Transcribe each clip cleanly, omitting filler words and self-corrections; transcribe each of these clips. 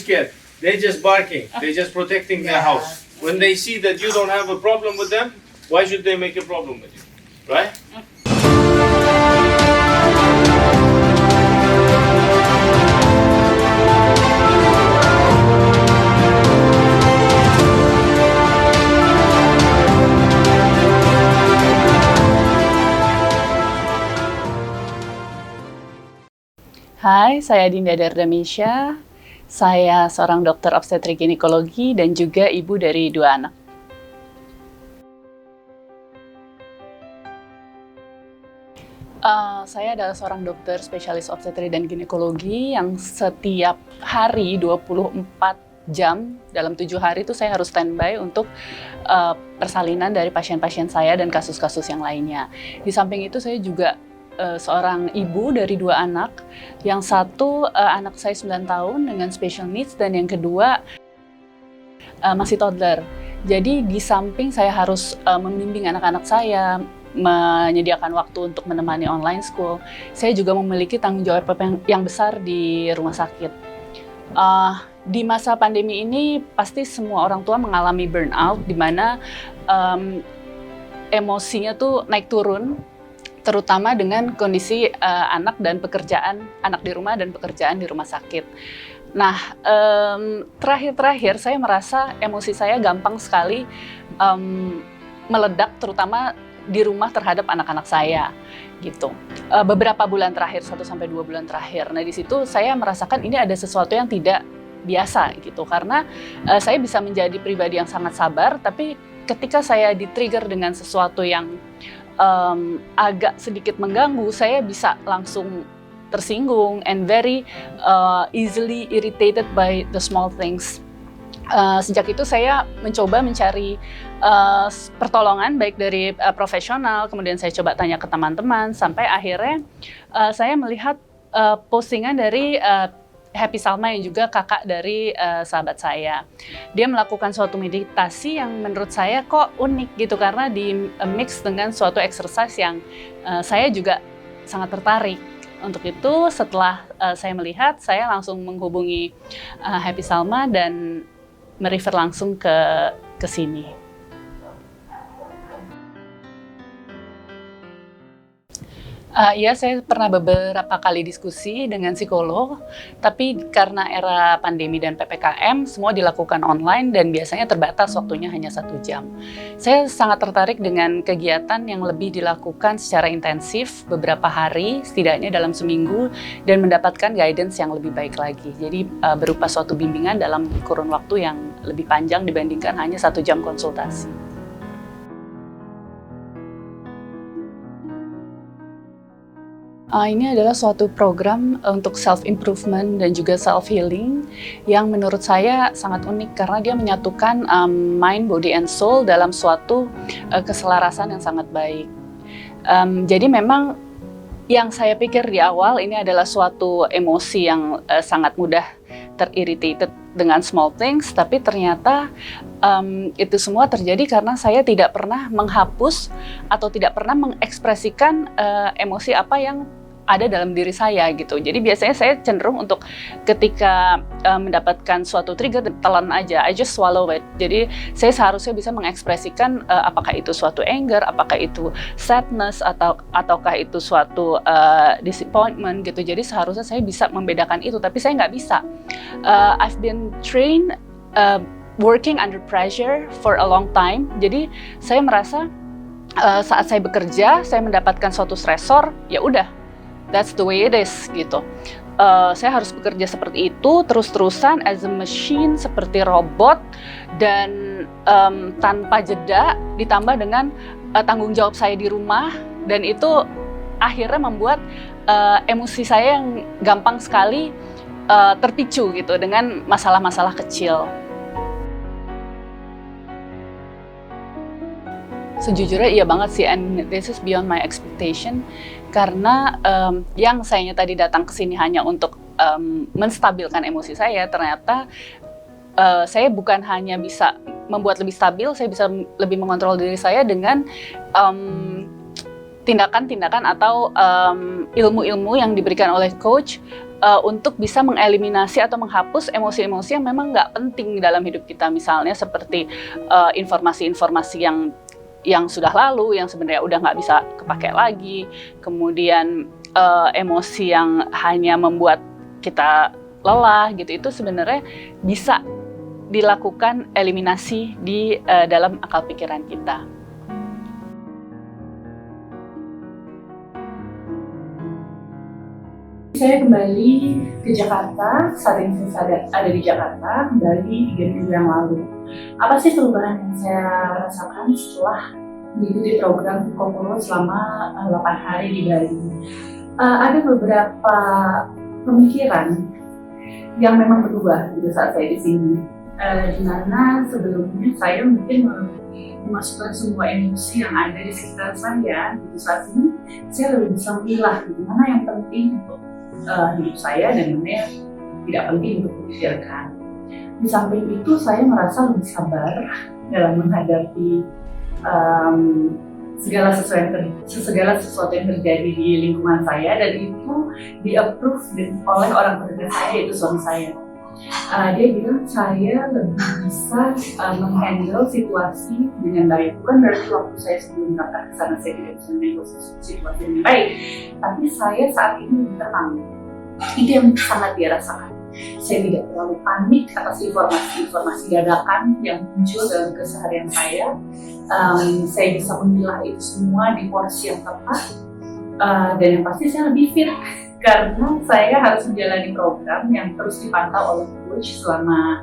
scared. They're just barking. They're just protecting their house. When they see that you don't have a problem with them, why should they make a problem with you? Right? Hai, saya Dinda Dardamisya. Saya seorang dokter obstetrik ginekologi dan juga ibu dari 2 anak. Saya adalah seorang dokter spesialis obstetrik dan ginekologi yang setiap hari 24 jam dalam 7 hari itu saya harus standby untuk persalinan dari pasien-pasien saya dan kasus-kasus yang lainnya. Di samping itu saya juga seorang ibu dari 2 anak, yang satu anak saya 9 tahun dengan special needs dan yang kedua masih toddler. Jadi di samping saya harus membimbing anak-anak saya, menyediakan waktu untuk menemani online school, saya juga memiliki tanggung jawab yang besar di rumah sakit. Di masa pandemi ini pasti semua orang tua mengalami burnout, di mana emosinya tuh naik turun, terutama dengan kondisi anak dan pekerjaan, anak di rumah dan pekerjaan di rumah sakit. Nah, terakhir-terakhir saya merasa emosi saya gampang sekali meledak, terutama di rumah terhadap anak-anak saya, gitu. Beberapa bulan terakhir, 1-2 bulan terakhir. Nah, di situ saya merasakan ini ada sesuatu yang tidak biasa, gitu. Karena saya bisa menjadi pribadi yang sangat sabar, tapi ketika saya di-trigger dengan sesuatu yang agak sedikit mengganggu, saya bisa langsung tersinggung and very easily irritated by the small things. Sejak itu saya mencoba mencari pertolongan baik dari profesional, kemudian saya coba tanya ke teman-teman, sampai akhirnya saya melihat postingan dari Happy Salma yang juga kakak dari sahabat saya. Dia melakukan suatu meditasi yang menurut saya kok unik gitu, karena di mix dengan suatu exercise yang saya juga sangat tertarik. Untuk itu setelah saya melihat, saya langsung menghubungi Happy Salma dan merefer langsung ke sini. Iya, saya pernah beberapa kali diskusi dengan psikolog, tapi karena era pandemi dan PPKM, semua dilakukan online dan biasanya terbatas waktunya hanya 1 jam. Saya sangat tertarik dengan kegiatan yang lebih dilakukan secara intensif beberapa hari, setidaknya dalam seminggu, dan mendapatkan guidance yang lebih baik lagi. Jadi berupa suatu bimbingan dalam kurun waktu yang lebih panjang dibandingkan hanya 1 jam konsultasi. Ini adalah suatu program untuk self-improvement dan juga self-healing yang menurut saya sangat unik karena dia menyatukan mind, body, and soul dalam suatu keselarasan yang sangat baik. Jadi memang yang saya pikir di awal ini adalah suatu emosi yang sangat mudah terirritated dengan small things, tapi ternyata itu semua terjadi karena saya tidak pernah menghapus atau tidak pernah mengekspresikan emosi apa yang ada dalam diri saya gitu. Jadi biasanya saya cenderung untuk ketika mendapatkan suatu trigger, telan aja, I just swallow it. Jadi saya seharusnya bisa mengekspresikan apakah itu suatu anger, apakah itu sadness, ataukah itu suatu disappointment gitu. Jadi seharusnya saya bisa membedakan itu, tapi saya nggak bisa. I've been trained working under pressure for a long time. Jadi saya merasa saat saya bekerja, saya mendapatkan suatu stresor, ya udah, that's the way it is gitu. Saya harus bekerja seperti itu terus-terusan as a machine, seperti robot, dan tanpa jeda, ditambah dengan tanggung jawab saya di rumah, dan itu akhirnya membuat emosi saya yang gampang sekali terpicu gitu dengan masalah-masalah kecil. Sejujurnya iya banget sih, and this is beyond my expectation, karena yang sayanya tadi datang ke sini hanya untuk menstabilkan emosi saya, ternyata saya bukan hanya bisa membuat lebih stabil, saya bisa lebih mengontrol diri saya dengan tindakan-tindakan atau ilmu-ilmu yang diberikan oleh coach untuk bisa mengeliminasi atau menghapus emosi-emosi yang memang nggak penting dalam hidup kita. Misalnya seperti informasi-informasi yang sudah lalu, yang sebenarnya udah nggak bisa kepakai lagi. Kemudian emosi yang hanya membuat kita lelah gitu, itu sebenarnya bisa dilakukan eliminasi di dalam akal pikiran kita. Saya kembali ke Jakarta, saat ini saya ada di Jakarta dari 3 minggu yang lalu. Apa sih perubahan yang saya rasakan setelah mengikuti program Kokoro selama 8 hari di Bali? Ada beberapa pemikiran yang memang berubah pada saat saya di sini. Di mana sebelumnya saya mungkin memasukkan semua emosi yang ada di sekitar saya. Di saat ini saya lebih bisa memilah mana yang penting untuk hidup saya dan mana yang tidak penting untuk dipikirkan. Di samping itu saya merasa lebih sabar dalam menghadapi segala sesuatu yang terjadi di lingkungan saya, dan itu di-approve oleh orang terdekat saya, yaitu suami saya. Dia bilang saya lebih bisa menghandle situasi dengan baik. Bukan berarti waktu saya sebelum berangkat ke sana saya tidak bisa menghandle situasi dengan baik, tapi saya saat ini lebih tenang. Itu yang sangat dia rasakan. Saya tidak terlalu panik atas informasi dadakan yang muncul dalam keseharian saya. Saya bisa memilah itu semua di porsi yang tepat, dan yang pasti saya lebih fit karena saya harus menjalani program yang terus dipantau oleh coach selama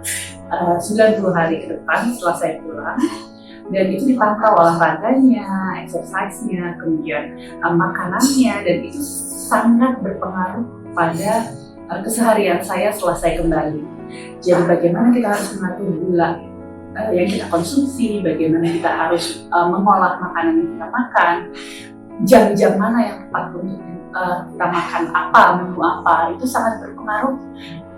90 hari ke depan setelah saya pulang. Dan itu dipantau olahraganya, exercise-nya, kemudian makanannya, dan itu sangat berpengaruh pada keseharian saya setelah saya kembali. Jadi bagaimana kita harus mengatur gula yang kita konsumsi, bagaimana kita harus mengolah makanan yang kita makan, jam-jam mana yang tepat untuk kita makan apa, menu apa, itu sangat berpengaruh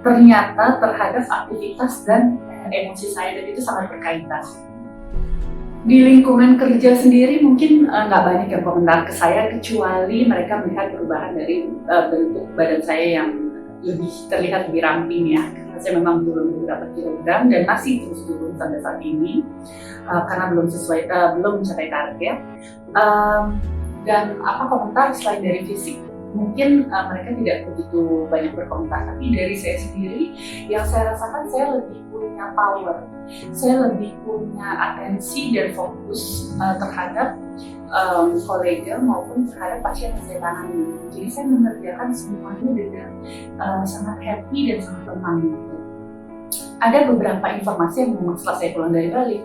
ternyata terhadap aktivitas dan emosi saya, dan itu sangat berkaitan. Di lingkungan kerja sendiri mungkin nggak banyak yang komentar ke saya, kecuali mereka melihat perubahan dari bentuk badan saya yang terlihat lebih ramping ya. Karena saya memang turun beberapa kilogram dan masih terus turun sampai saat ini karena belum mencapai target. Dan apa komentar selain dari fisik? Mungkin mereka tidak begitu banyak berkomentar, tapi dari saya sendiri yang saya rasakan saya lebih punya power, saya lebih punya atensi dan fokus terhadap kolega maupun terhadap pasien yang saya tangani. Jadi saya mengerjakan semuanya dengan sangat happy dan sangat tenang. Ada beberapa informasi yang memang setelah saya pulang dari Bali,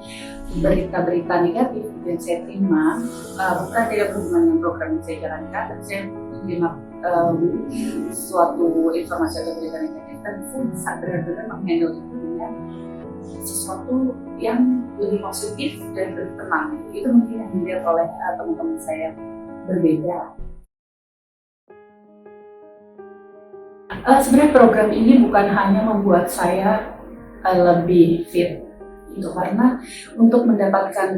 berita-berita negatif yang saya terima, bukan tidak berhubungan dengan program yang saya jalankan, dan saya terima suatu informasi atau berita negatif, dan saya bisa benar-benar menghandle itu dengan sesuatu yang lebih positif dan lebih tenang. Itu mungkin yang dilihat oleh teman-teman saya berbeda. Sebenarnya program ini bukan hanya membuat saya lebih fit, itu karena untuk mendapatkan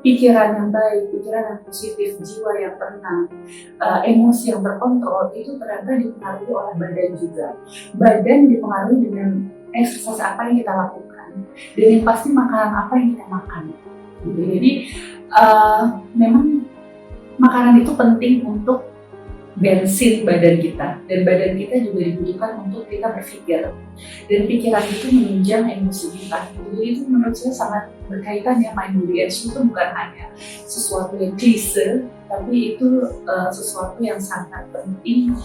pikiran yang baik, pikiran yang positif, jiwa yang tenang, emosi yang terkontrol, itu ternyata dipengaruhi oleh badan juga. Badan dipengaruhi dengan exercise apa yang kita lakukan, dan yang pasti makanan apa yang kita makan. Jadi memang makanan itu penting untuk bensin badan kita, dan badan kita juga dibutuhkan untuk kita berpikir, dan pikiran itu menunjang emosi kita. Jadi itu menurut saya sangat berkaitan ya. Mind body and soul itu bukan hanya sesuatu yang klise, tapi itu sesuatu yang sangat penting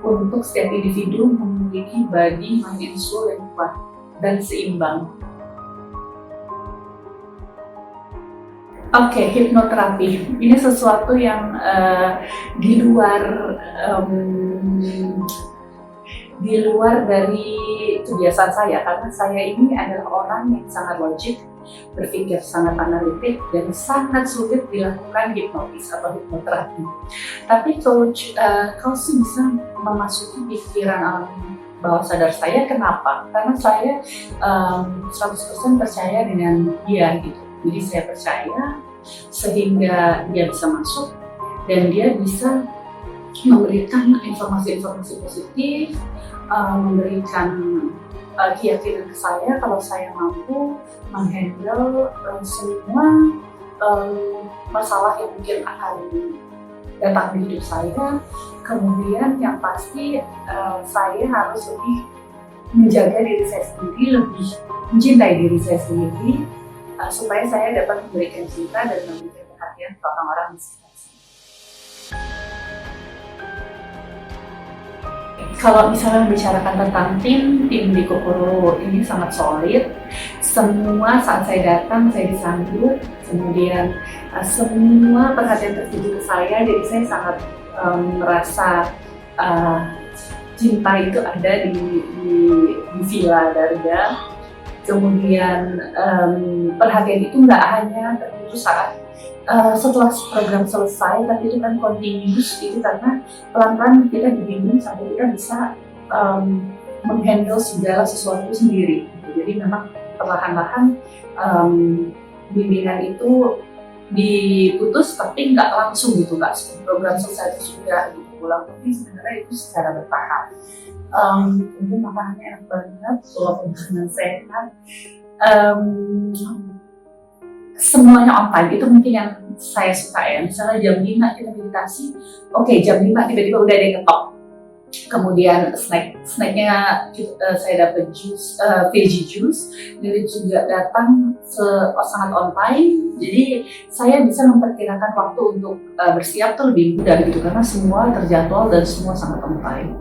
untuk setiap individu memiliki body, mind and soul yang kuat dan seimbang. Oke, hipnoterapi ini sesuatu yang di luar dari kebiasaan saya, karena saya ini adalah orang yang sangat logik, berpikir sangat analitik, dan sangat sulit dilakukan hipnotis atau hipnoterapi. Tapi coach sih bisa memasuki pikiran alam bawah sadar saya. Kenapa? Karena saya 100% percaya dengan dia gitu. Jadi saya percaya sehingga dia bisa masuk dan dia bisa memberikan informasi-informasi positif, memberikan keyakinan ke saya kalau saya mampu menghandle semua masalah yang mungkin akan datang di hidup saya. Kemudian yang pasti saya harus lebih menjaga diri saya sendiri, lebih mencintai diri saya sendiri, supaya saya dapat memberikan cinta dan memberikan perhatian ke orang-orang di sekitar saya. Kalau misalnya membicarakan tentang tim di Kokoro ini sangat solid. Semua saat saya datang saya disambut, kemudian semua perhatian tertuju ke saya, jadi saya sangat merasa cinta itu ada di Villa Darga. Kemudian perhatian itu nggak hanya tertuju saat setelah program selesai, tapi itu kan continuous gitu, karena pelan-pelan kita dibimbing sampai kita bisa menghandle segala sesuatu sendiri gitu. Jadi memang perlahan-lahan bimbingan itu diputus, tapi nggak langsung gitu, nggak program selesai itu sudah gitu pulang, tapi sebenarnya itu secara bertahap. Mungkin makanannya enak banget, walaupun makanan sehat, semuanya on time, itu mungkin yang saya suka ya. Misalnya jam 5 kita meditasi, oke, jam 5 tiba-tiba udah ada yang ngetok. Kemudian snacknya saya dapat jus, veggie juice, dan itu juga datang sangat on time. Jadi saya bisa memperkirakan waktu untuk bersiap tuh lebih mudah gitu, karena semua terjadwal dan semua sangat on time.